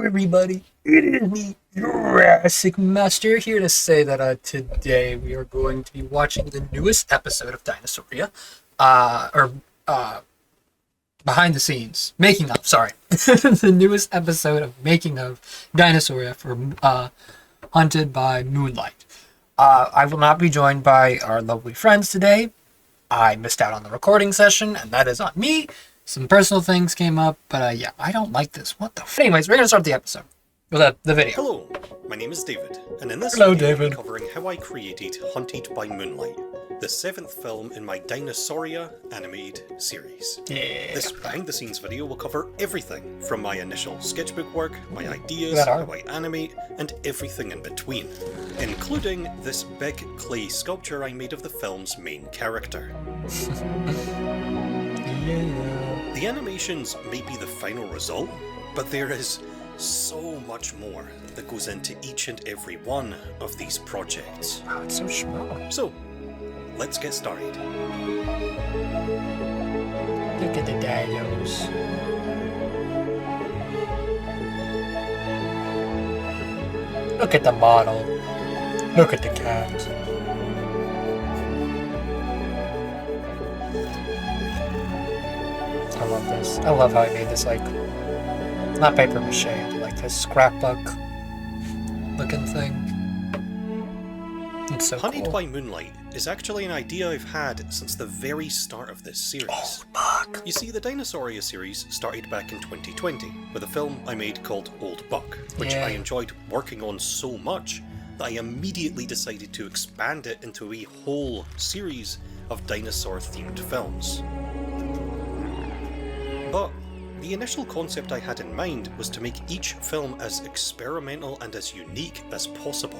everybody, it is me, Jurassic Master, here to say that today we are going to be watching the newest episode of Dinosauria, behind the scenes, making of, sorry, the newest episode of Making of Dinosauria for Hunted by Moonlight. I will not be joined by our lovely friends today. I missed out on the recording session, and that is on me. Some personal things came up, but yeah, I don't like this. What the Anyways, we're going to start the episode. Well, the video. Hello, my name is David, and in this Hello, video David. I'm covering how I created Hunted by Moonlight, the 7th film in my Dinosauria animated series. Yeah. This behind-the-scenes video will cover everything from my initial sketchbook work, my ideas, That how art. I animate, and everything in between, including this big clay sculpture I made of the film's main character. Yeah. The animations may be the final result, but there is so much more that goes into each and every one of these projects. Wow, it's so small. So, let's get started. Look at the dinos. Look at the model. Look at the cat. I love this. I love how I made this, like, not paper mache, but like this scrapbook looking thing. It's so Hunted cool. by Moonlight is actually an idea I've had since the very start of this series. Oh, fuck. You see, the Dinosauria series started back in 2020 with a film I made called Old Buck, which Yeah. I enjoyed working on so much that I immediately decided to expand it into a whole series of dinosaur-themed films. But the initial concept I had in mind was to make each film as experimental and as unique as possible.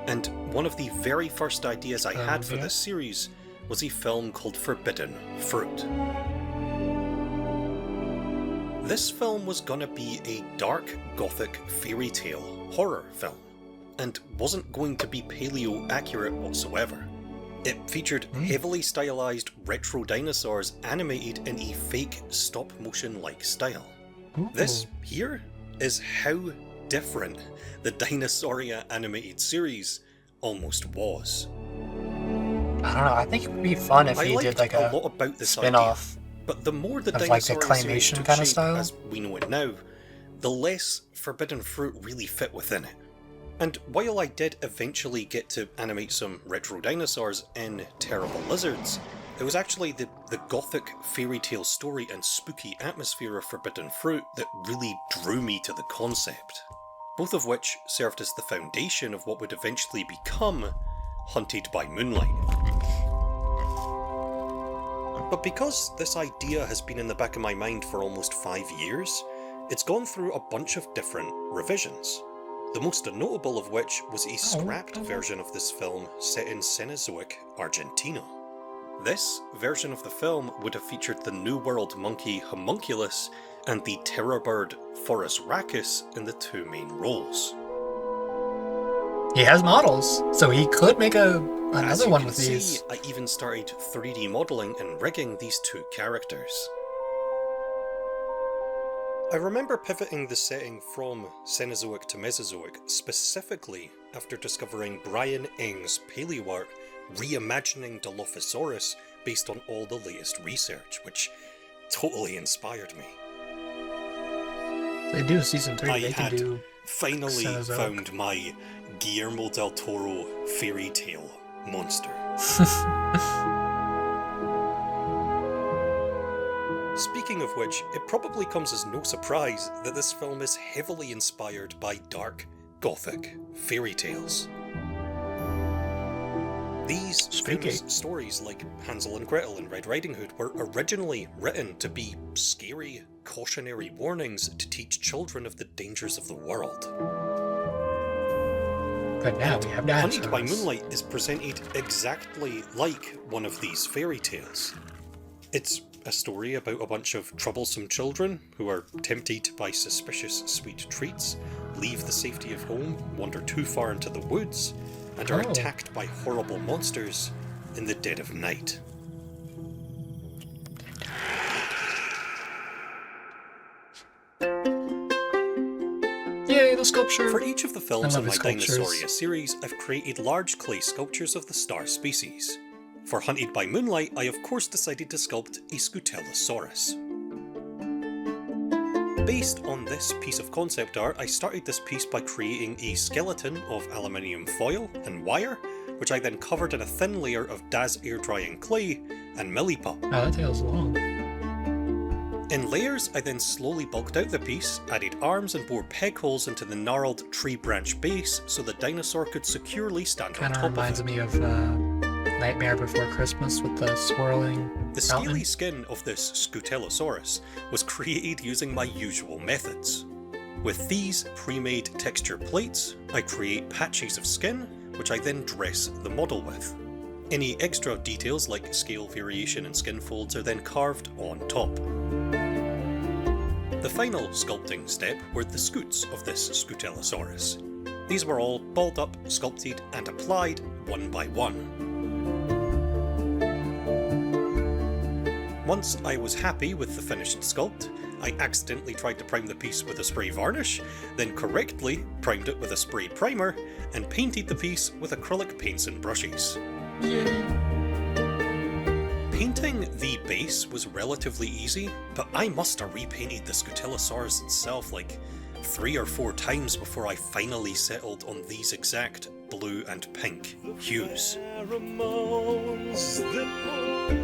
And one of the very first ideas I had for yeah. this series was a film called Forbidden Fruit. This film was gonna be a dark, gothic, fairy tale horror film, and wasn't going to be paleo accurate whatsoever. It featured heavily stylized retro dinosaurs animated in a fake stop-motion-like style. Ooh. This here is how different the Dinosauria animated series almost was. I don't know. I think it would be fun if I he liked did like a a lot about this spin-off. idea, but the more the of, like, the Dinosauria series claymation took kinda shape style? as we know it now, the less Forbidden Fruit really fit within it. And while I did eventually get to animate some retro dinosaurs in Terrible Lizards, it was actually the gothic fairy tale story and spooky atmosphere of Forbidden Fruit that really drew me to the concept, both of which served as the foundation of what would eventually become Hunted by Moonlight. But because this idea has been in the back of my mind for almost 5 years, it's gone through a bunch of different revisions. The most notable of which was a scrapped version of this film set in Cenozoic Argentina. This version of the film would have featured the New World monkey Homunculus and the terror bird Forus Racus in the two main roles. He has models, so he could make As another you one can with see, these. I even started 3D modelling and rigging these two characters. I remember pivoting the setting from Cenozoic to Mesozoic specifically after discovering Brian Eng's paleoart reimagining Dilophosaurus based on all the latest research, which totally inspired me. They do season 3. I They can had do. finally Cenozoic. found my Guillermo del Toro fairy tale monster. Speaking of which, it probably comes as no surprise that this film is heavily inspired by dark, gothic fairy tales. These Spooky. famous stories like Hansel and Gretel and Red Riding Hood were originally written to be scary, cautionary warnings to teach children of the dangers of the world. But now we have Hunted by dinosaurs. Moonlight is presented exactly like one of these fairy tales. It's a story about a bunch of troublesome children who are tempted by suspicious sweet treats, leave the safety of home, wander too far into the woods, and are Oh. attacked by horrible monsters in the dead of night. Yay, the sculpture! For each of the films I in love my the sculptures. Dinosauria series, I've created large clay sculptures of the star species. For Hunted by Moonlight, I of course decided to sculpt a Scutellosaurus. Based on this piece of concept art, I started this piece by creating a skeleton of aluminium foil and wire, which I then covered in a thin layer of DAS air drying clay and milliput. Oh, that tail's long. In layers, I then slowly bulked out the piece, added arms and bored peg holes into the gnarled tree branch base so the dinosaur could securely stand on Kind of top reminds of it. me of Nightmare Before Christmas with the swirling The mountain. scaly skin of this Scutellosaurus was created using my usual methods. With these pre-made texture plates, I create patches of skin, which I then dress the model with. Any extra details like scale variation and skin folds are then carved on top. The final sculpting step were the scutes of this Scutellosaurus. These were all balled up, sculpted and applied one by one. Once I was happy with the finished sculpt, I accidentally tried to prime the piece with a spray varnish, then correctly primed it with a spray primer, and painted the piece with acrylic paints and brushes. Yay. Painting the base was relatively easy, but I must have repainted the Scutellosaurus itself like 3 or 4 times before I finally settled on these exact blue and pink hues. I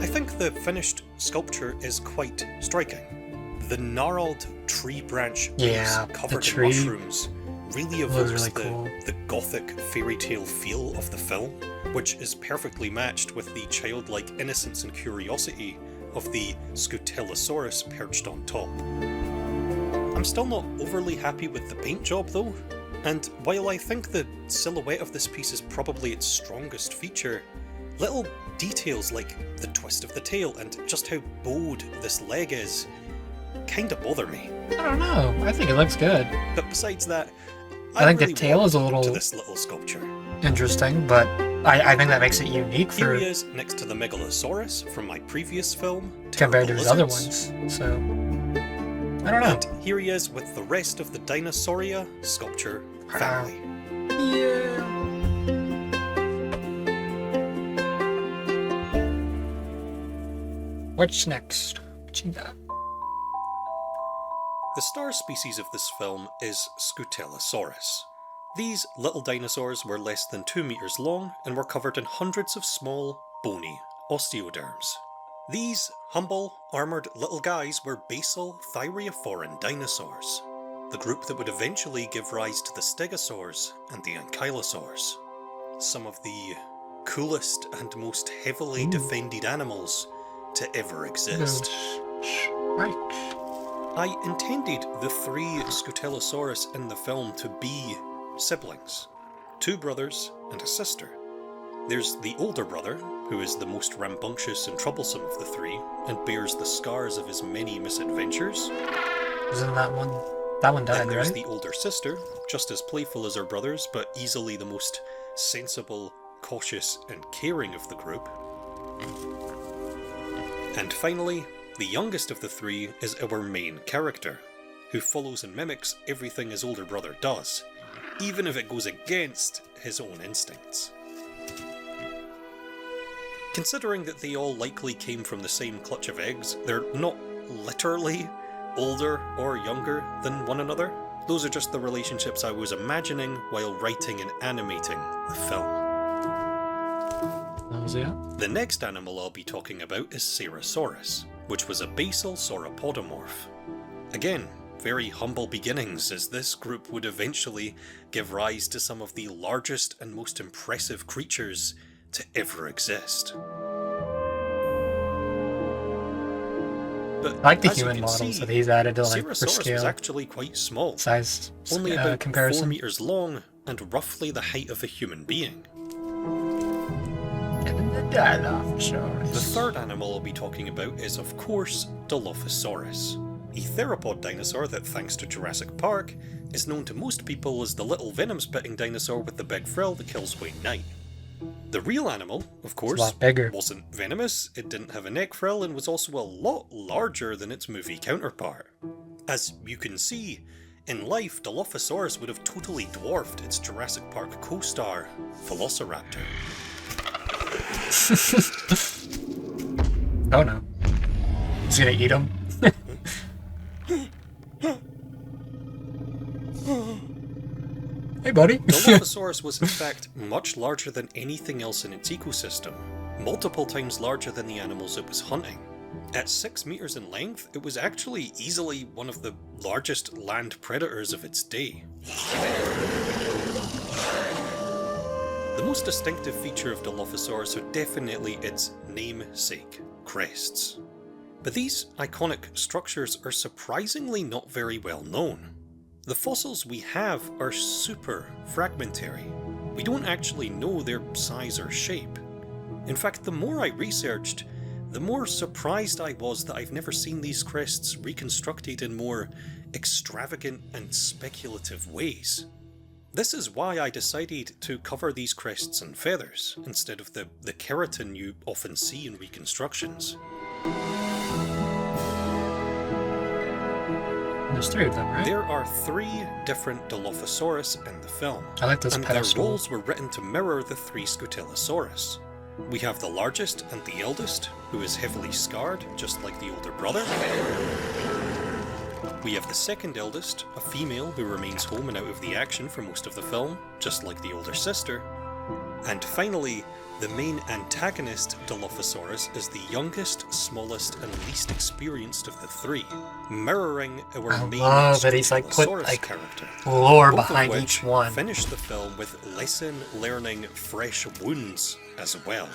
think the finished sculpture is quite striking. The gnarled tree branch base Yeah, the covered in tree mushrooms really evokes really cool. the gothic fairy tale feel of the film, which is perfectly matched with the childlike innocence and curiosity of the Scutellosaurus perched on top. I'm still not overly happy with the paint job though, and while I think the silhouette of this piece is probably its strongest feature, little details like the twist of the tail and just how bowed this leg is kinda bother me. I don't know. I think it looks good. But besides that, I think the really tail is a walked little to this little sculpture. interesting, but I think that makes it unique Here for he is next to the Megalosaurus from my previous film, compared to Terrible his other Lizards. ones. So I don't know. And here he is with the rest of the Dinosauria sculpture family. Yeah. What's next? What you got? The star species of this film is Scutellosaurus. These little dinosaurs were less than 2 meters long and were covered in hundreds of small, bony osteoderms. These humble, armoured little guys were basal thyreophorian dinosaurs, the group that would eventually give rise to the stegosaurs and the ankylosaurs. Some of the coolest and most heavily defended animals to ever exist. Right. I intended the 3 Scutellosaurus in the film to be siblings, 2 brothers and a sister. There's the older brother, who is the most rambunctious and troublesome of the 3, and bears the scars of his many misadventures. Isn't that one? That one died, Then there's right? the older sister, just as playful as her brothers, but easily the most sensible, cautious, and caring of the group. And finally, the youngest of the 3 is our main character, who follows and mimics everything his older brother does, even if it goes against his own instincts. Considering that they all likely came from the same clutch of eggs, they're not literally older or younger than one another. Those are just the relationships I was imagining while writing and animating the film. That was it. The next animal I'll be talking about is Ceratosaurus, which was a basal sauropodomorph. Again, very humble beginnings, as this group would eventually give rise to some of the largest and most impressive creatures to ever exist. But I like the as you human can models see, that he's added to like for Ceratosaurus was scale actually quite small, size only about 4 comparison. meters long and roughly the height of a human being. And the Dilophosaurus. The third animal I'll be talking about is, of course, Dilophosaurus, a theropod dinosaur that, thanks to Jurassic Park, is known to most people as the little venom-spitting dinosaur with the big frill that kills Wayne Knight. The real animal, of course, lot bigger. wasn't venomous, it didn't have a neck frill, and was also a lot larger than its movie counterpart. As you can see, In life, Dilophosaurus would have totally dwarfed its Jurassic Park co-star, Velociraptor. Oh no. He's gonna eat him. Hey, buddy. Dilophosaurus was in fact much larger than anything else in its ecosystem, multiple times larger than the animals it was hunting. At 6 meters in length, it was actually easily one of the largest land predators of its day. The most distinctive feature of Dilophosaurus are definitely its namesake, crests. But these iconic structures are surprisingly not very well known. The fossils we have are super fragmentary. We don't actually know their size or shape. In fact, the more I researched, the more surprised I was that I've never seen these crests reconstructed in more extravagant and speculative ways. This is why I decided to cover these crests and feathers, instead of the keratin you often see in reconstructions. There's 3 of them, right? There are 3 different Dilophosaurus in the film, I like this and pedestal. their roles were written to mirror the 3 Scutellosaurus. We have the largest and the eldest, who is heavily scarred, just like the older brother. We have the second eldest, a female who remains home and out of the action for most of the film, just like the older sister. And finally, the main antagonist, Dilophosaurus, is the youngest, smallest, and least experienced of the 3, mirroring our main love that he's put Scutellosaurus character. lore Both of behind which each one. Finish the film with lesson learning fresh wounds as well.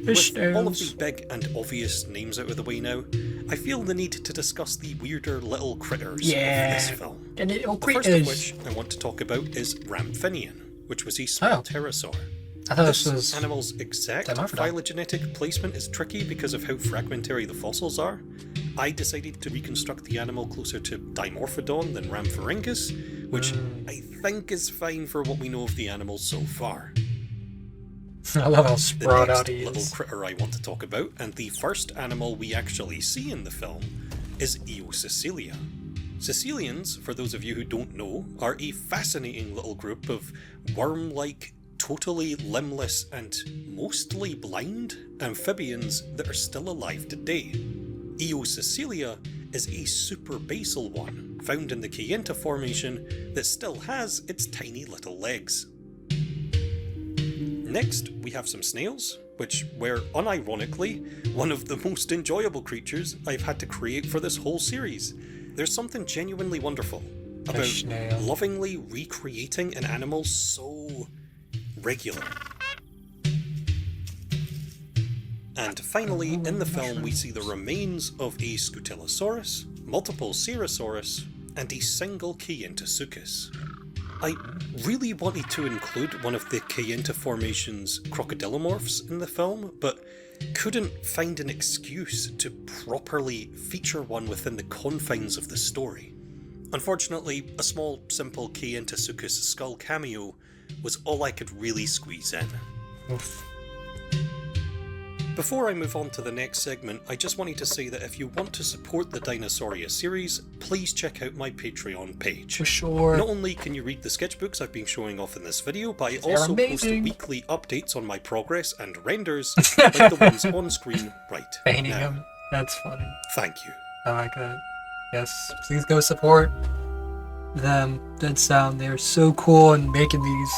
With all of the big and obvious names out of the way now, I feel the need to discuss the weirder little critters of this film. And The first of which I want to talk about is Ramphinian, which was a small pterosaur. I thought This this was animal's exact phylogenetic placement is tricky because of how fragmentary the fossils are. I decided to reconstruct the animal closer to Dimorphodon than Rhamphorhynchus, which I think is fine for what we know of the animal so far. I love how The sprawled next out he little is. critter I want to talk about, and the first animal we actually see in the film, is Eosicilia. Caecilians, for those of you who don't know, are a fascinating little group of worm-like, totally limbless and mostly blind amphibians that are still alive today. Eosicilia is a superbasal one, found in the Kayenta Formation that still has its tiny little legs. Next, we have some snails, which were unironically one of the most enjoyable creatures I've had to create for this whole series. There's something genuinely wonderful about lovingly recreating an animal so regular. And finally, in the film, we see the remains of a Scutellosaurus, multiple Ceratosaurus, and a single Kayentasuchus. I really wanted to include one of the Kayenta Formation's crocodilomorphs in the film, but couldn't find an excuse to properly feature one within the confines of the story. Unfortunately, a small, simple Kayentasuchus skull cameo was all I could really squeeze in. Oof. Before I move on to the next segment, I just wanted to say that if you want to support the Dinosauria series, please check out my Patreon page. For sure. Not only can you read the sketchbooks I've been showing off in this video, but I also post weekly updates on my progress and renders, like the ones on screen right Painting now. him. That's funny. Thank you. I like that. Yes, please go support them. They're so cool and making these.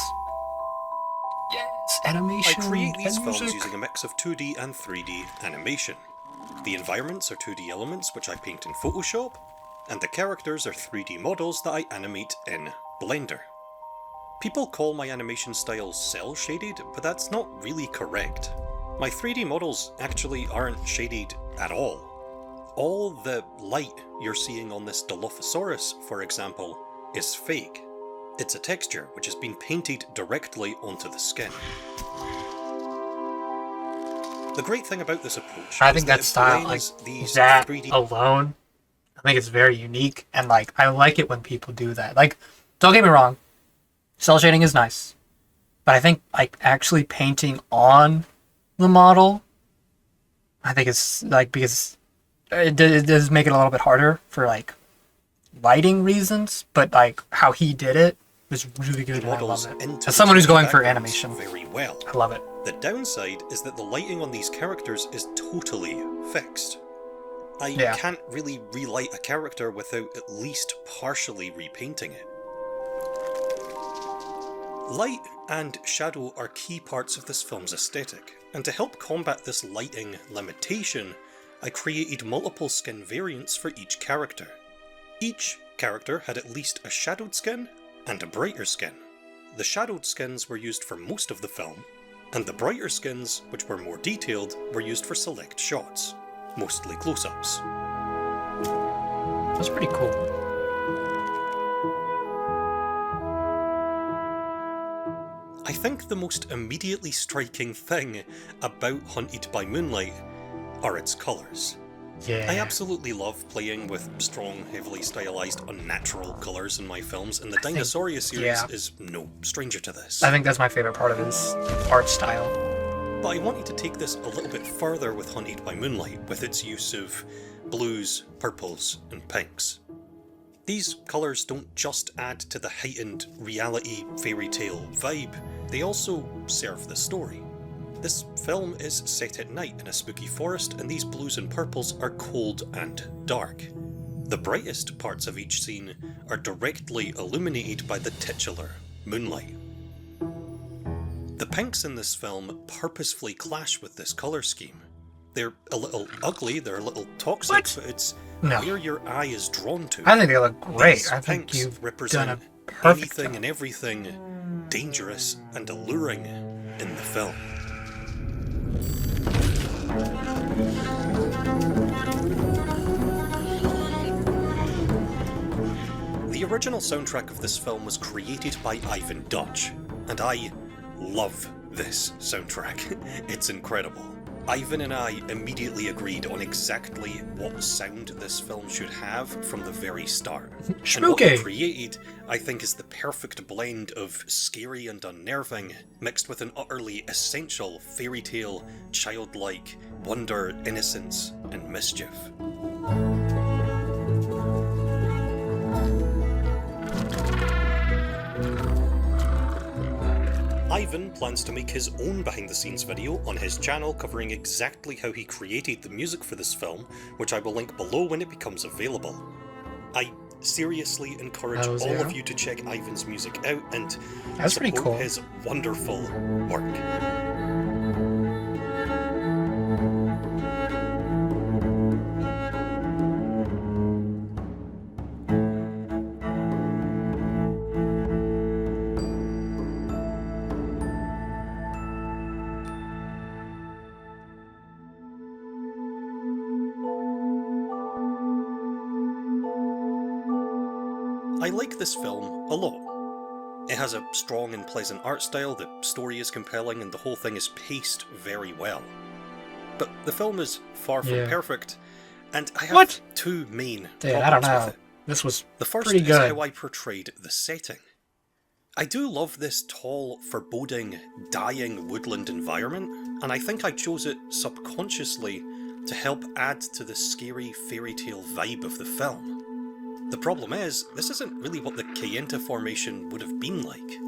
Yes, animation. I create these and films music. using a mix of 2D and 3D animation. The environments are 2D elements which I paint in Photoshop, and the characters are 3D models that I animate in Blender. People call my animation style cel-shaded, but that's not really correct. My 3D models actually aren't shaded at all. All the light you're seeing on this Dilophosaurus, for example, is fake. It's a texture which has been painted directly onto the skin. The great thing about this approach I is think that that style, like these that 3D alone, I think it's very unique, and like I like it when people do that. Like, don't get me wrong, cel shading is nice, but I think like actually painting on the model I think it's like because it does make it a little bit harder for like lighting reasons, but like how he did it was really good, and I love it. As someone who's going for animation, very well. I love it. The downside is that the lighting on these characters is totally fixed. I can't really relight a character without at least partially repainting it. Light and shadow are key parts of this film's aesthetic, and to help combat this lighting limitation, I created multiple skin variants for each character. Each character had at least a shadowed skin and a brighter skin. The shadowed skins were used for most of the film, and the brighter skins, which were more detailed, were used for select shots, mostly close-ups. That's pretty cool. I think the most immediately striking thing about Hunted by Moonlight are its colours. Yeah. I absolutely love playing with strong, heavily stylized, unnatural colours in my films, and the Dinosauria series is no stranger to this. I think that's my favorite part of his art style. But I wanted to take this a little bit further with Hunted by Moonlight, with its use of blues, purples, and pinks. These colours don't just add to the heightened reality fairy tale vibe, they also serve the story. This film is set at night in a spooky forest, and these blues and purples are cold and dark. The brightest parts of each scene are directly illuminated by the titular moonlight. The pinks in this film purposefully clash with this colour scheme. They're a little ugly, they're a little toxic, but it's where your eye is drawn to. I think they look great. These I think pinks you've represent done a perfect anything job. and everything dangerous and alluring in the film. The original soundtrack of this film was created by Ivan Dutch, and I love this soundtrack. It's incredible. Ivan and I immediately agreed on exactly what sound this film should have from the very start. And what he created, I think, is the perfect blend of scary and unnerving, mixed with an utterly essential fairy tale, childlike wonder, innocence, and mischief. Ivan plans to make his own behind-the-scenes video on his channel covering exactly how he created the music for this film, which I will link below when it becomes available. I seriously encourage all of you to check Ivan's music out and support his wonderful work. I like this film a lot. It has a strong and pleasant art style, the story is compelling, and the whole thing is paced very well. But the film is far from perfect, and I have two main problems with it. This was the first pretty good. Is how I portrayed the setting. I do love this tall, foreboding, dying woodland environment, and I think I chose it subconsciously to help add to the scary fairy tale vibe of the film. The problem is, this isn't really what the Kayenta Formation would have been like.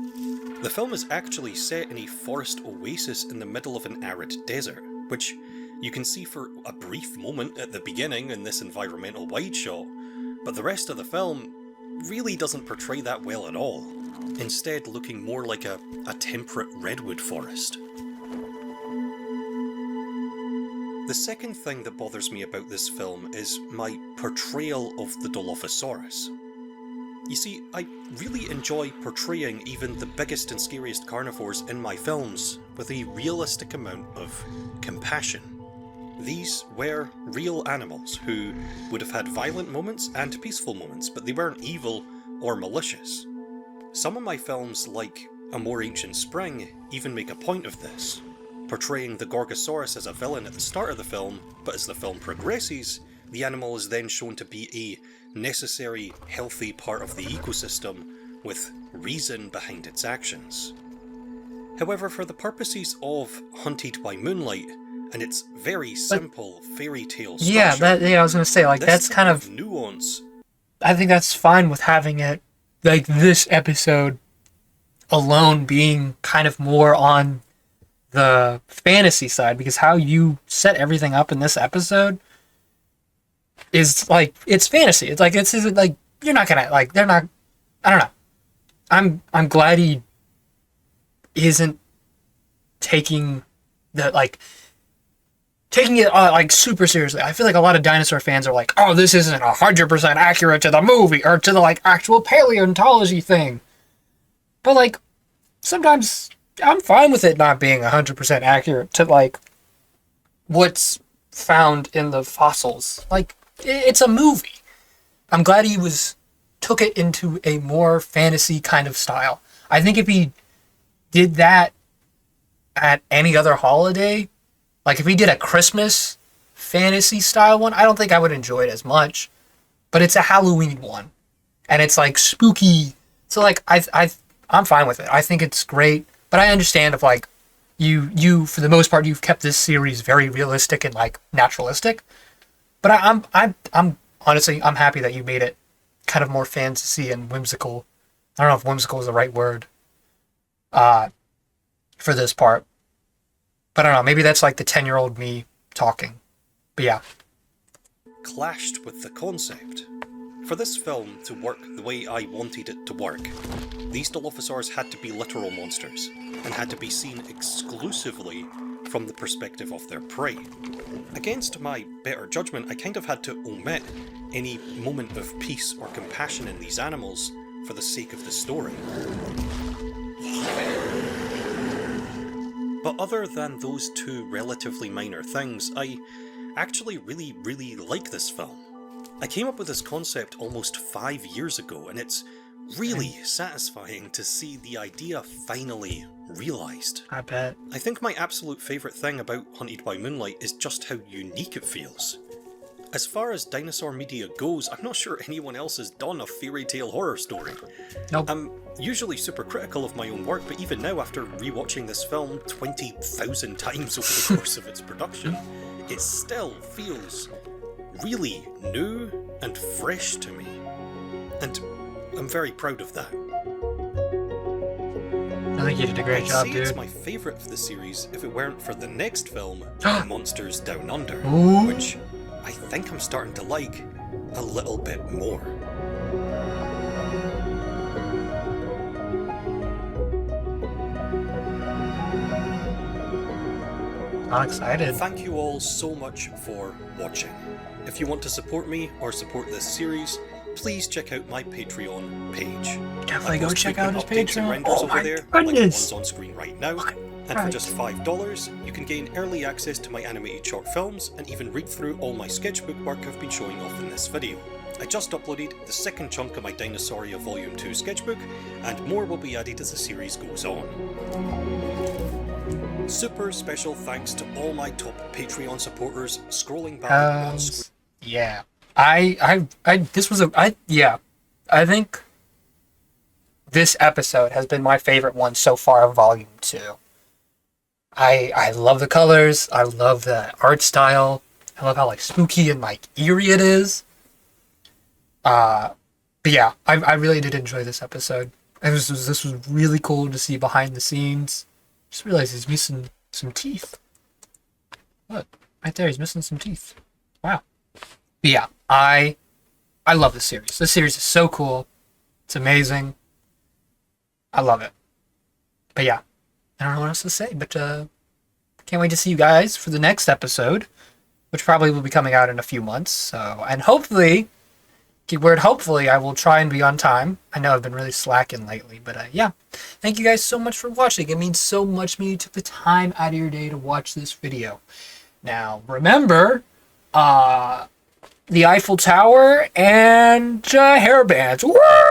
The film is actually set in a forest oasis in the middle of an arid desert, which you can see for a brief moment at the beginning in this environmental wide shot, but the rest of the film really doesn't portray that well at all, instead looking more like a temperate redwood forest. The second thing that bothers me about this film is my portrayal of the Dilophosaurus. You see, I really enjoy portraying even the biggest and scariest carnivores in my films with a realistic amount of compassion. These were real animals who would have had violent moments and peaceful moments, but they weren't evil or malicious. Some of my films, like A More Ancient Spring, even make a point of this, portraying the Gorgosaurus as a villain at the start of the film, but as the film progresses, the animal is then shown to be a necessary, healthy part of the ecosystem with reason behind its actions. However, for the purposes of Hunted by Moonlight, and it's very simple fairy tale structure. Yeah, I was gonna say, like, This that's kind type of nuance. I think that's fine with having it, like, this episode alone being kind of more on the fantasy side, because how you set everything up in this episode is, like, it's fantasy. It's like, it's like, you're not gonna, like, they're not, I don't know. I'm glad he isn't taking the, like, taking it like super seriously. I feel like a lot of dinosaur fans are like, oh, this isn't 100% accurate to the movie or to the, like, actual paleontology thing. But, like, sometimes I'm fine with it not being 100% accurate to, like, what's found in the fossils. Like, it's a movie. I'm glad he took it into a more fantasy kind of style. I think if he did that at any other holiday, like, if we did a Christmas fantasy style one, I don't think I would enjoy it as much. But it's a Halloween one, and it's, like, spooky. So, like, I'm fine with it. I think it's great. But I understand if, like, you for the most part, you've kept this series very realistic and, like, naturalistic. But I'm honestly, I'm happy that you made it kind of more fantasy and whimsical. I don't know if whimsical is the right word for this part. But I don't know, maybe that's, like, the 10-year-old me talking. But yeah. Clashed with the concept. For this film to work the way I wanted it to work, these Dilophosaurs had to be literal monsters, and had to be seen exclusively from the perspective of their prey. Against my better judgment, I kind of had to omit any moment of peace or compassion in these animals for the sake of the story. But other than those two relatively minor things, I actually really like this film. I came up with this concept almost 5 years ago, and it's really satisfying to see the idea finally realised. I bet. I think my absolute favourite thing about Hunted by Moonlight is just how unique it feels. As far as dinosaur media goes, I'm not sure anyone else has done a fairy tale horror story. Nope. I'm usually super critical of my own work, but even now, after rewatching this film 20,000 times over the course of its production, it still feels really new and fresh to me. And I'm very proud of that. I think you did a great job, I'd say dude. it's my favourite of the series if it weren't for the next film, Monsters Down Under, Ooh. which I think I'm starting to like a little bit more. I'm excited. Thank you all so much for watching. If you want to support me or support this series, please check out my Patreon page. Definitely I go post check out his frequent updates and Patreon. renders Oh over my there, like the goodness. ones on screen right now. And for Right. just $5, you can gain early access to my animated short films and even read through all my sketchbook work I've been showing off in this video. I just uploaded the second chunk of my Dinosauria Volume 2 sketchbook, and more will be added as the series goes on. Super special thanks to all my top Patreon supporters scrolling by on screen. Yeah. This was I think this episode has been my favorite one so far of Volume 2. I love the colors, I love the art style, I love how, like, spooky and, like, eerie it is. But yeah, I really did enjoy this episode. This was really cool to see behind the scenes. Just realized he's missing some teeth. Look, right there, he's missing some teeth. Wow. But yeah, I love this series. This series is so cool. It's amazing. I love it. But yeah, I don't know what else to say, but can't wait to see you guys for the next episode, which probably will be coming out in a few months. So, and hopefully, keyword hopefully, I will try and be on time. I know I've been really slacking lately, but yeah. Thank you guys so much for watching. It means so much to me you took the time out of your day to watch this video. Now, remember, the Eiffel Tower and hair bands. Woo!